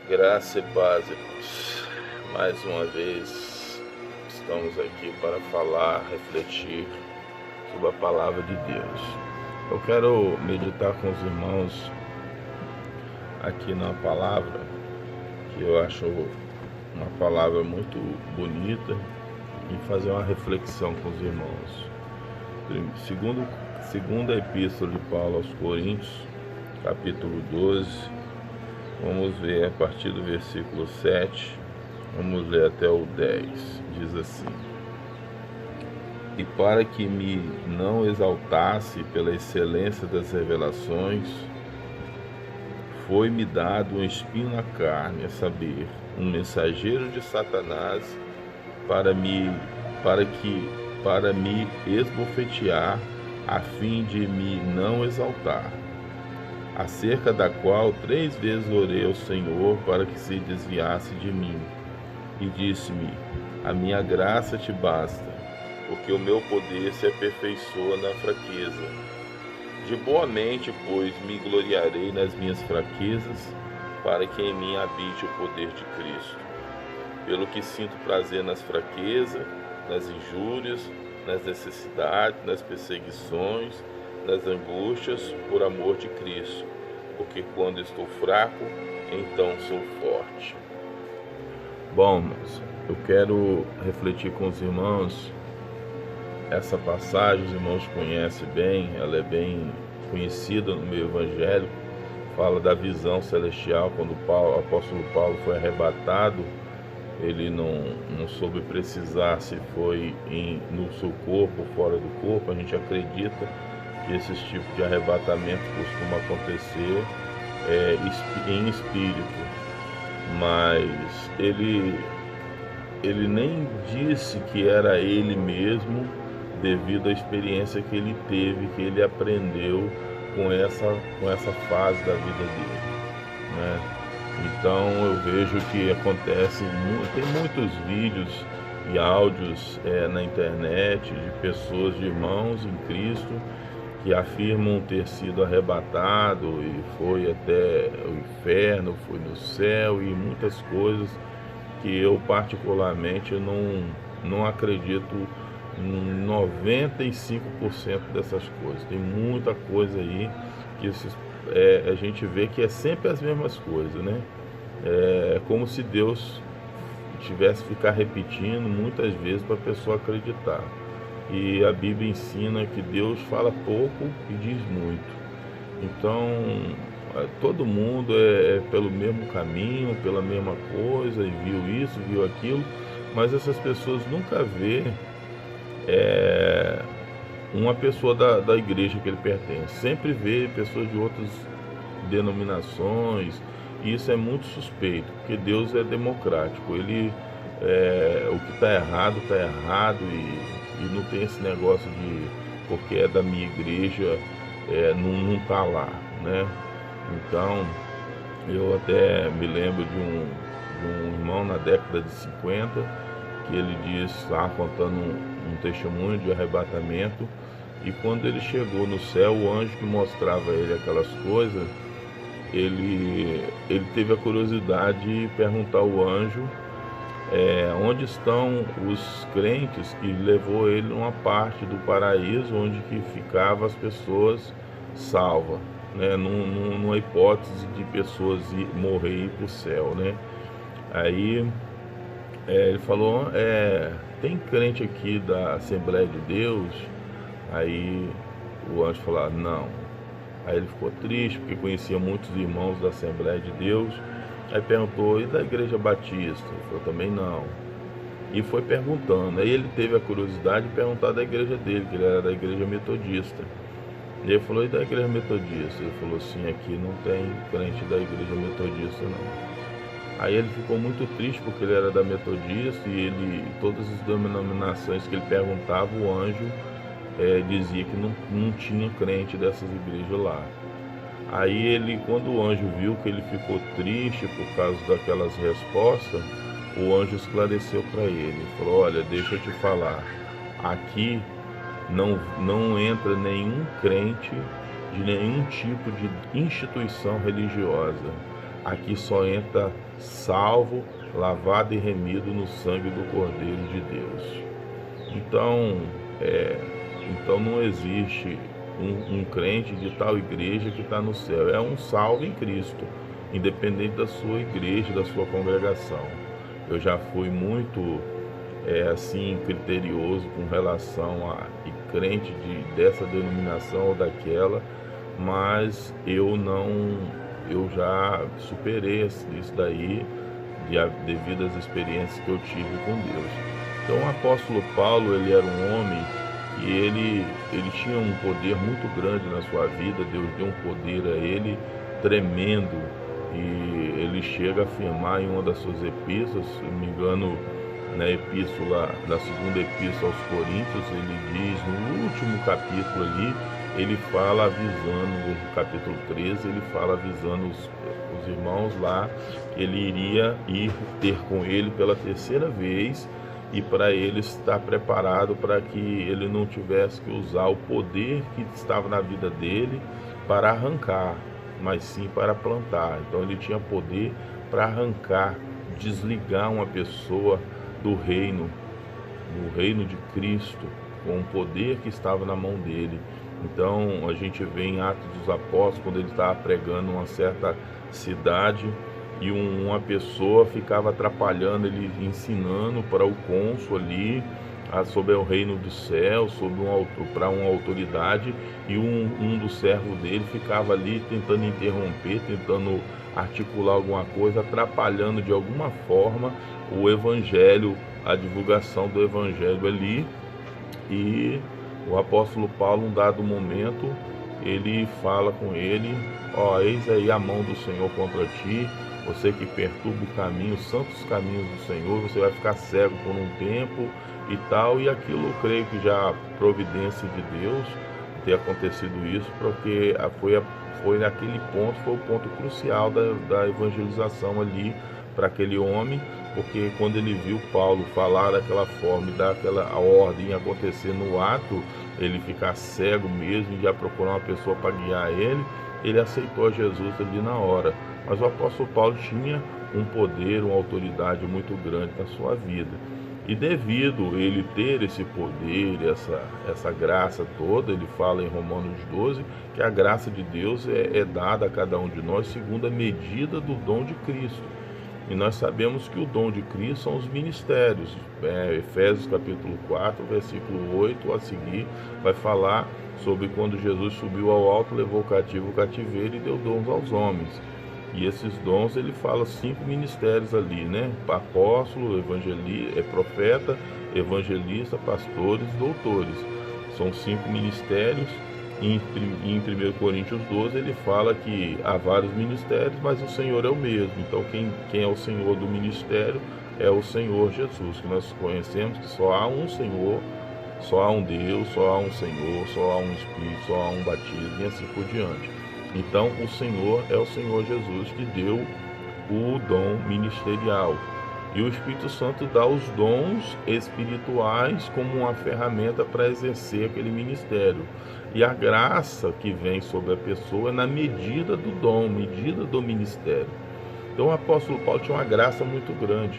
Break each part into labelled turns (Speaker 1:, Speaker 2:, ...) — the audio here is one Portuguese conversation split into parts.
Speaker 1: Graça e paz, irmãos. Mais uma vez estamos aqui para falar, refletir sobre a palavra de Deus. Eu quero meditar com os irmãos aqui na palavra, que eu acho uma palavra muito bonita, e fazer uma reflexão com os irmãos. Segunda Epístola de Paulo aos Coríntios, capítulo 12. Vamos ver a partir do versículo 7, vamos ler até o 10, diz assim: E para que me não exaltasse pela excelência das revelações, foi-me dado um espinho na carne, a saber, um mensageiro de Satanás, para me esbofetear, a fim de me não exaltar. Acerca da qual 3 vezes orei ao Senhor para que se desviasse de mim. E disse-me: A minha graça te basta, porque o meu poder se aperfeiçoa na fraqueza. De boa mente, pois, me gloriarei nas minhas fraquezas, para que em mim habite o poder de Cristo. Pelo que sinto prazer nas fraquezas, nas injúrias, nas necessidades, nas perseguições, nas angústias, por amor de Cristo, porque quando estou fraco, então sou forte. Bom, irmãos, eu quero refletir com os irmãos essa passagem. Os irmãos conhecem bem, ela é bem conhecida no meio evangélico. Fala da visão celestial, quando o apóstolo Paulo foi arrebatado. Ele não soube precisar se foi no seu corpo ou fora do corpo. A gente acredita que esses tipos de arrebatamento costumam acontecer em espírito, mas ele nem disse que era ele mesmo, devido à experiência que ele teve, que ele aprendeu com essa fase da vida dele, né? Então eu vejo que acontece, tem muitos vídeos e áudios na internet de pessoas, de irmãos em Cristo, que afirmam ter sido arrebatado e foi até o inferno, foi no céu, e muitas coisas que eu particularmente não acredito em 95% dessas coisas. Tem muita coisa aí que a gente vê que é sempre as mesmas coisas, né? É como se Deus tivesse que ficar repetindo muitas vezes para a pessoa acreditar. E a Bíblia ensina que Deus fala pouco e diz muito. Então, todo mundo é pelo mesmo caminho, pela mesma coisa, e viu isso, viu aquilo, mas essas pessoas nunca vê uma pessoa da igreja que ele pertence. Sempre vê pessoas de outras denominações, e isso é muito suspeito, porque Deus é democrático. Ele, o que está errado, e não tem esse negócio de porque é da minha igreja, não está lá, né? Então, eu até me lembro de um irmão na década de 50, que ele estava contando um testemunho de arrebatamento, e quando ele chegou no céu, o anjo que mostrava a ele aquelas coisas, ele teve a curiosidade de perguntar ao anjo onde estão os crentes que levou ele numa parte do paraíso onde que ficavam as pessoas salvas, né? Numa hipótese de pessoas morrer e ir para o céu, né? Aí ele falou: tem crente aqui da Assembleia de Deus? Aí o anjo falou: não. Aí ele ficou triste, porque conhecia muitos irmãos da Assembleia de Deus. Aí perguntou: e da Igreja Batista? Ele falou: também não. E foi perguntando. Aí ele teve a curiosidade de perguntar da igreja dele, que ele era da Igreja Metodista. E ele falou: e da Igreja Metodista? Ele falou: sim, aqui não tem crente da Igreja Metodista, não. Aí ele ficou muito triste, porque ele era da Metodista, e todas as denominações que ele perguntava, o anjo dizia que não tinha crente dessas igrejas lá. Aí quando o anjo viu que ele ficou triste por causa daquelas respostas, o anjo esclareceu para ele, falou: olha, deixa eu te falar, aqui não entra nenhum crente de nenhum tipo de instituição religiosa. aqui só entra salvo, lavado e remido no sangue do Cordeiro de Deus. Então não existe um crente de tal igreja que está no céu. É um salvo em Cristo, independente da sua igreja, da sua congregação. Eu já fui muito assim criterioso com relação a crente dessa denominação ou daquela, mas eu já superei isso daí devido às experiências que eu tive com Deus. Então o apóstolo Paulo, ele era um homem e ele tinha um poder muito grande na sua vida. Deus deu um poder a ele tremendo, e ele chega a afirmar em uma das suas epístolas, se não me engano, na segunda epístola aos Coríntios, ele diz, no último capítulo ali, ele fala avisando, no capítulo 13, ele fala avisando os irmãos lá, que ele iria ter com ele pela terceira vez, e para ele estar preparado para que ele não tivesse que usar o poder que estava na vida dele para arrancar, mas sim para plantar. Então ele tinha poder para arrancar, desligar uma pessoa do reino de Cristo, com o poder que estava na mão dele. Então a gente vê em Atos dos Apóstolos, quando ele estava pregando uma certa cidade, e uma pessoa ficava atrapalhando ele, ensinando para o cônsul ali sobre o reino do céu, para uma autoridade, e um dos servos dele ficava ali tentando interromper, tentando articular alguma coisa, atrapalhando de alguma forma o evangelho, a divulgação do evangelho ali. E o apóstolo Paulo, num dado momento, ele fala com ele: eis aí a mão do Senhor contra ti, você que perturba o caminho, os santos caminhos do Senhor, você vai ficar cego por um tempo e tal. E aquilo, eu creio que já providência de Deus ter acontecido isso, porque foi naquele ponto, foi o ponto crucial da evangelização ali para aquele homem, porque quando ele viu Paulo falar daquela forma e dar aquela ordem acontecer no ato, ele ficar cego mesmo e já procurar uma pessoa para guiar ele aceitou Jesus ali na hora. Mas o apóstolo Paulo tinha um poder, uma autoridade muito grande na sua vida. E devido a ele ter esse poder, essa graça toda, ele fala em Romanos 12, que a graça de Deus é dada a cada um de nós segundo a medida do dom de Cristo. E nós sabemos que o dom de Cristo são os ministérios. Efésios capítulo 4, versículo 8 a seguir, vai falar sobre quando Jesus subiu ao alto, levou cativo o cativeiro e deu dons aos homens. E esses dons, ele fala 5 ministérios ali, né? Apóstolo, profeta, evangelista, pastores, doutores. São 5 ministérios. Em 1 Coríntios 12 ele fala que há vários ministérios, mas o Senhor é o mesmo. Então quem é o Senhor do ministério é o Senhor Jesus, que nós conhecemos que só há um Senhor, só há um Deus, só há um Senhor, só há um Espírito, só há um batismo e assim por diante. Então o Senhor é o Senhor Jesus que deu o dom ministerial. E o Espírito Santo dá os dons espirituais como uma ferramenta para exercer aquele ministério. E a graça que vem sobre a pessoa é na medida do dom, medida do ministério. Então o apóstolo Paulo tinha uma graça muito grande.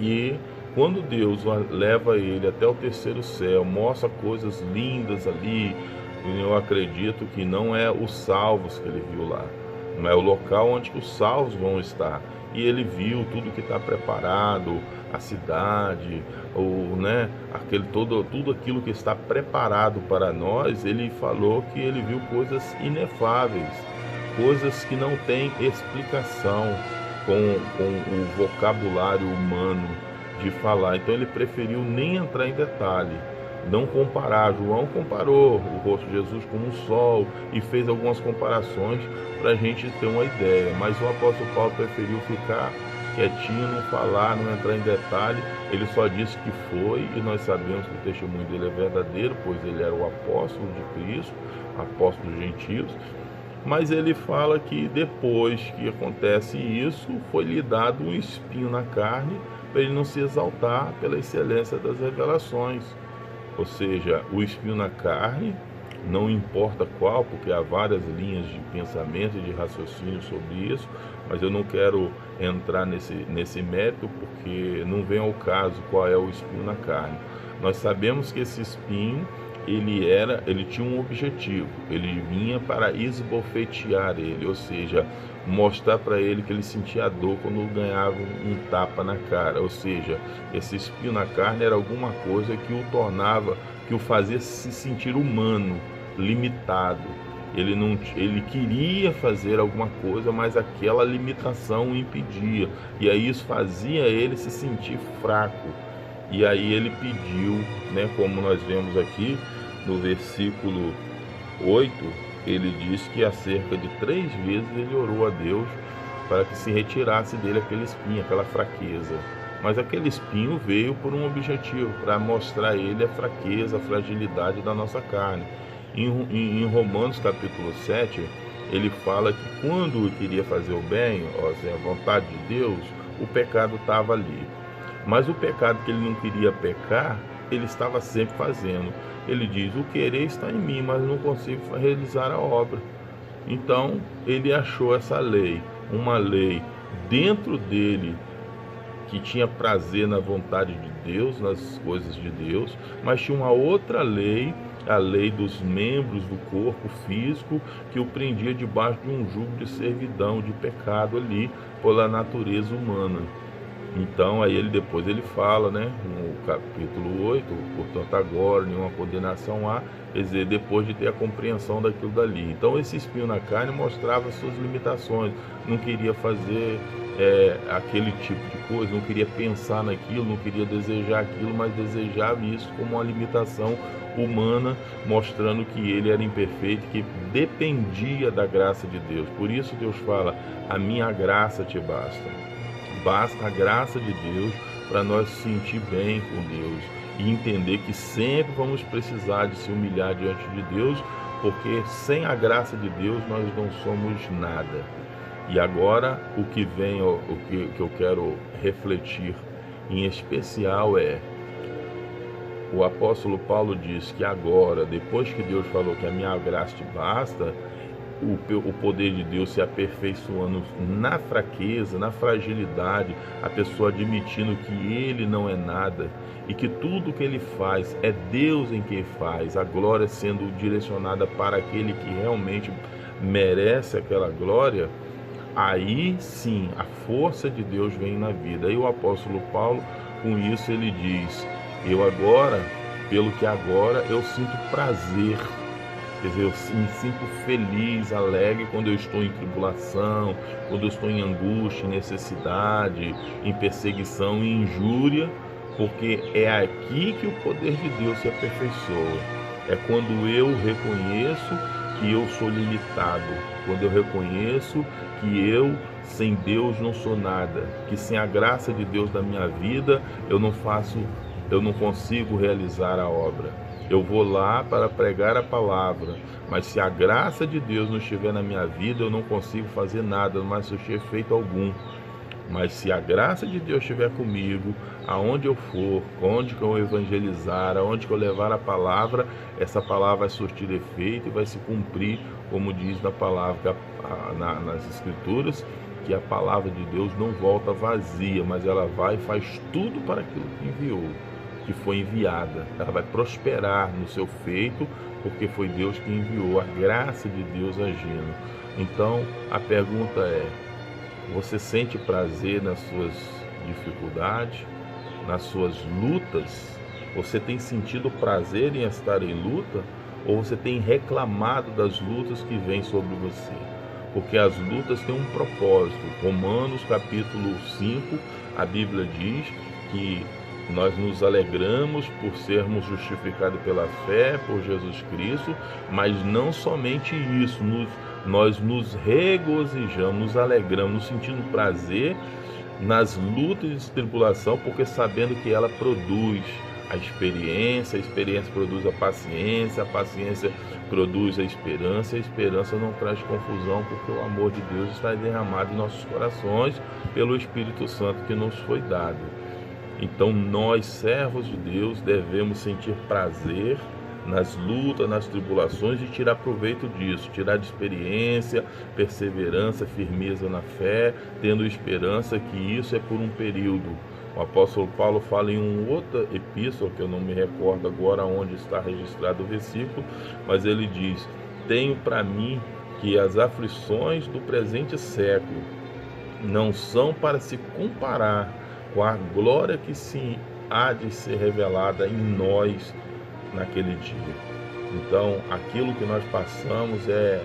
Speaker 1: E quando Deus leva ele até o terceiro céu, mostra coisas lindas ali, eu acredito que não é os salvos que ele viu lá, não é o local onde os salvos vão estar. E ele viu tudo que está preparado, a cidade, tudo aquilo que está preparado para nós. Ele falou que ele viu coisas inefáveis, coisas que não têm explicação com o vocabulário humano de falar. Então ele preferiu nem entrar em detalhe, não comparar. João comparou o rosto de Jesus com um sol e fez algumas comparações para a gente ter uma ideia, mas o apóstolo Paulo preferiu ficar quietinho, não falar, não entrar em detalhe. Ele só disse que foi, e nós sabemos que o testemunho dele é verdadeiro, pois ele era o apóstolo de Cristo, apóstolo dos gentios. Mas ele fala que depois que acontece isso, foi-lhe dado um espinho na carne para ele não se exaltar pela excelência das revelações. Ou seja, o espinho na carne não importa qual, porque há várias linhas de pensamento e de raciocínio sobre isso, mas eu não quero entrar nesse mérito, porque não vem ao caso qual é o espinho na carne. Nós sabemos que esse espinho, ele tinha um objetivo, ele vinha para esbofetear ele, ou seja, mostrar para ele que ele sentia dor quando ganhava um tapa na cara, ou seja, esse espinho na carne era alguma coisa que o tornava, que o fazia se sentir humano, limitado. Ele queria fazer alguma coisa, mas aquela limitação o impedia, e aí isso fazia ele se sentir fraco. E aí ele pediu, né, como nós vemos aqui no versículo 8, ele diz que há cerca de 3 vezes ele orou a Deus para que se retirasse dele aquele espinho, aquela fraqueza. Mas aquele espinho veio por um objetivo, para mostrar a ele a fraqueza, a fragilidade da nossa carne. Em Romanos capítulo 7, ele fala que quando ele queria fazer o bem, a vontade de Deus, o pecado estava ali. Mas o pecado que ele não queria pecar, ele estava sempre fazendo. Ele diz, o querer está em mim, mas não consigo realizar a obra. Então, ele achou essa lei, uma lei dentro dele, que tinha prazer na vontade de Deus, nas coisas de Deus, mas tinha uma outra lei, a lei dos membros do corpo físico, que o prendia debaixo de um jugo de servidão, de pecado ali, pela natureza humana. Então, aí depois ele fala, né, no capítulo 8, portanto agora nenhuma condenação há, quer dizer, depois de ter a compreensão daquilo dali. Então esse espinho na carne mostrava suas limitações, não queria fazer aquele tipo de coisa, não queria pensar naquilo, não queria desejar aquilo, mas desejava isso como uma limitação humana, mostrando que ele era imperfeito, que dependia da graça de Deus. Por isso Deus fala, a minha graça te basta. Basta a graça de Deus para nós se sentir bem com Deus e entender que sempre vamos precisar de se humilhar diante de Deus, porque sem a graça de Deus nós não somos nada. E agora o que vem, o que eu quero refletir em especial é, o apóstolo Paulo diz que agora, depois que Deus falou que a minha graça te basta, o poder de Deus se aperfeiçoando na fraqueza, na fragilidade, a pessoa admitindo que ele não é nada e que tudo que ele faz é Deus em quem faz, a glória sendo direcionada para aquele que realmente merece aquela glória, aí sim a força de Deus vem na vida. E o apóstolo Paulo, com isso, ele diz, eu agora, pelo que agora eu sinto prazer. Quer dizer, eu me sinto feliz, alegre quando eu estou em tribulação, quando eu estou em angústia, em necessidade, em perseguição, em injúria, porque é aqui que o poder de Deus se aperfeiçoa. É quando eu reconheço que eu sou limitado, quando eu reconheço que eu, sem Deus, não sou nada, que sem a graça de Deus na minha vida, eu não consigo realizar a obra. Eu vou lá para pregar a palavra, mas se a graça de Deus não estiver na minha vida, eu não consigo fazer nada, mas se eu tiver feito algum. Mas se a graça de Deus estiver comigo, aonde eu for, onde que eu evangelizar, aonde que eu levar a palavra, essa palavra vai surtir efeito e vai se cumprir, como diz na palavra, nas escrituras, que a palavra de Deus não volta vazia, mas ela vai e faz tudo para aquilo que enviou, que foi enviada. Ela vai prosperar no seu feito, porque foi Deus que enviou, a graça de Deus agindo. Então, a pergunta é, você sente prazer nas suas dificuldades, nas suas lutas? Você tem sentido prazer em estar em luta? Ou você tem reclamado das lutas que vêm sobre você? Porque as lutas têm um propósito. Romanos capítulo 5, a Bíblia diz que nós nos alegramos por sermos justificados pela fé, por Jesus Cristo, mas não somente isso, nós nos regozijamos, nos alegramos, nos sentindo prazer nas lutas e tribulação, porque sabendo que ela produz a experiência produz a paciência produz a esperança não traz confusão, porque o amor de Deus está derramado em nossos corações pelo Espírito Santo que nos foi dado. Então nós, servos de Deus, devemos sentir prazer nas lutas, nas tribulações, e tirar proveito disso, tirar de experiência, perseverança, firmeza na fé, tendo esperança que isso é por um período. O apóstolo Paulo fala em uma outra epístola, que eu não me recordo agora onde está registrado o versículo, mas ele diz: tenho para mim que as aflições do presente século não são para se comparar com a glória que se há de ser revelada em nós naquele dia. Então, aquilo que nós passamos é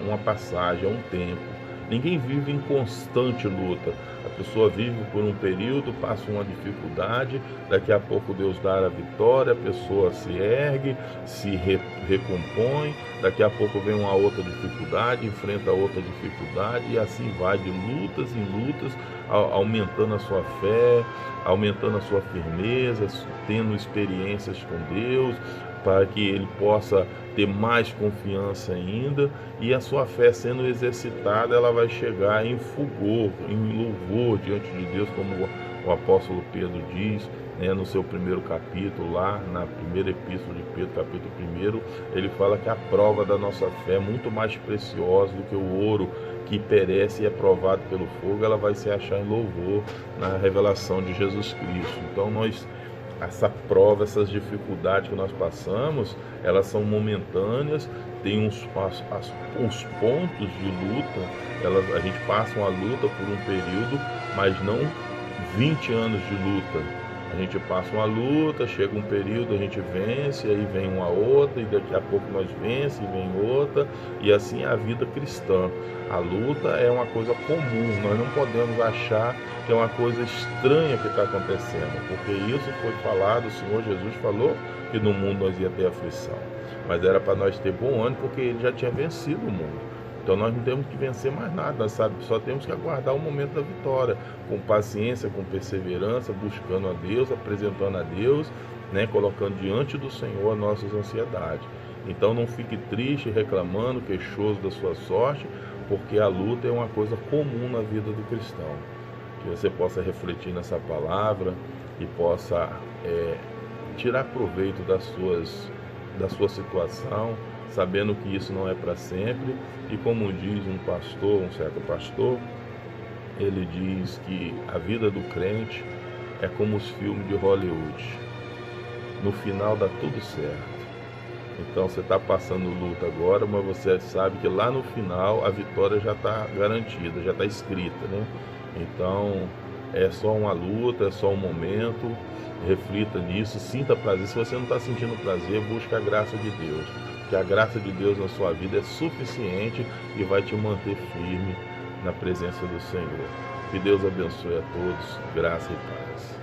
Speaker 1: uma passagem, é um tempo. Ninguém vive em constante luta. A pessoa vive por um período, passa uma dificuldade, daqui a pouco Deus dá a vitória, a pessoa se ergue, se recompõe, daqui a pouco vem uma outra dificuldade, enfrenta outra dificuldade, e assim vai de lutas em lutas, aumentando a sua fé, aumentando a sua firmeza, tendo experiências com Deus, para que ele possa ter mais confiança ainda, e a sua fé sendo exercitada, ela vai chegar em fulgor, em louvor diante de Deus, como o apóstolo Pedro diz, né, no seu primeiro capítulo, lá na primeira epístola de Pedro, capítulo 1, ele fala que a prova da nossa fé é muito mais preciosa do que o ouro que perece e é provado pelo fogo, ela vai se achar em louvor na revelação de Jesus Cristo. Então essa prova, essas dificuldades que nós passamos, elas são momentâneas, tem uns pontos de luta, a gente passa uma luta por um período, mas não 20 anos de luta. A gente passa uma luta, chega um período, a gente vence, aí vem uma outra, e daqui a pouco nós vence, e vem outra, e assim é a vida cristã. A luta é uma coisa comum, nós não podemos achar que é uma coisa estranha que está acontecendo, porque isso foi falado, o Senhor Jesus falou que no mundo nós ia ter aflição, mas era para nós ter bom ânimo, porque ele já tinha vencido o mundo. Então nós não temos que vencer mais nada, nós só temos que aguardar o momento da vitória, com paciência, com perseverança, buscando a Deus, apresentando a Deus, né, colocando diante do Senhor as nossas ansiedades. Então não fique triste, reclamando, queixoso da sua sorte, porque a luta é uma coisa comum na vida do cristão. Que você possa refletir nessa palavra e possa tirar proveito da sua situação, sabendo que isso não é para sempre. E como diz um certo pastor, ele diz que a vida do crente é como os filmes de Hollywood. No final dá tudo certo. Então você está passando luta agora, mas você sabe que lá no final a vitória já está garantida, já está escrita, né? Então é só uma luta, é só um momento. Reflita nisso, sinta prazer. Se você não está sentindo prazer, busque a graça de Deus, que a graça de Deus na sua vida é suficiente e vai te manter firme na presença do Senhor. Que Deus abençoe a todos, graça e paz.